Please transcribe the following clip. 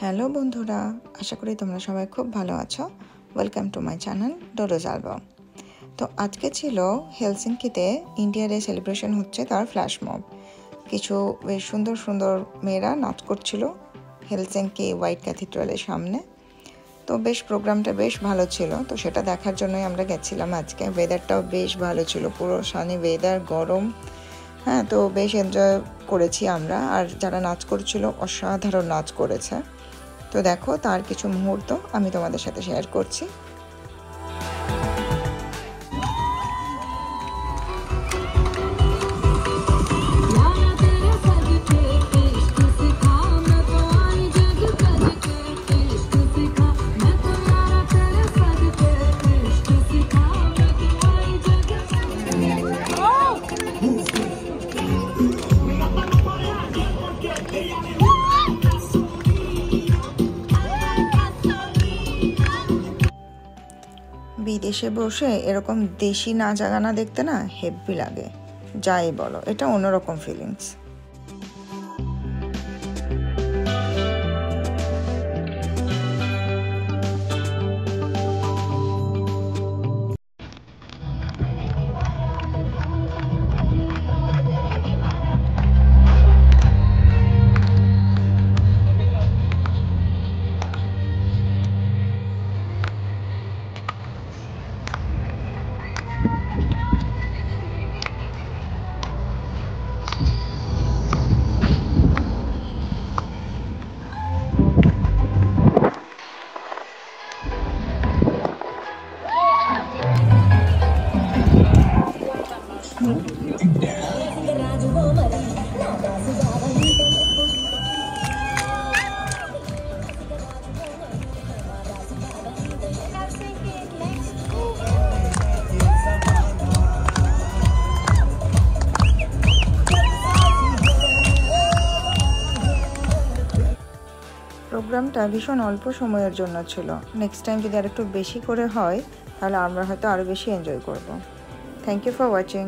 Hello বন্ধুরা, আশা করি তোমরা সবাই খুব ভালো আছো। Welcome to my channel Dodo's album. তো আজকে ছিল হেলসিঙ্কিতে ইন্ডিয়া ডে সেলিব্রেশন হচ্ছে, তার ফ্ল্যাশ মব। কিছু বেশ সুন্দর সুন্দর মেয়েরা নাচ করছিল হেলসিঙ্কি হোয়াইট ক্যাথিড্রালের সামনে। তো বেশ প্রোগ্রামটা বেশ ভালো ছিল, তো সেটা দেখার জন্যই আমরা গেছিলাম আজকে। ওয়েদারটাও বেশ ভালো ছিল, পুরো সানি ওয়েদার, গরম। হ্যাঁ, তো বেশ এনজয় করেছি আমরা। আর যারা নাচ করছিল অসাধারণ নাচ করেছে। তো দেখো, তার কিছু মুহূর্ত আমি তোমাদের সাথে শেয়ার করছি। বিদেশে বসে এরকম দেশি নাচ গানা দেখতে না হেব্বি লাগে, যাই বলো, এটা অন্যরকম ফিলিংস। প্রোগ্রামটা ভীষণ অল্প সময়ের জন্য ছিল। নেক্সট টাইম যদি আর একটু বেশি করে হয় তাহলে আমরা হয়তো আরও বেশি এনজয় করব। Thank you for watching.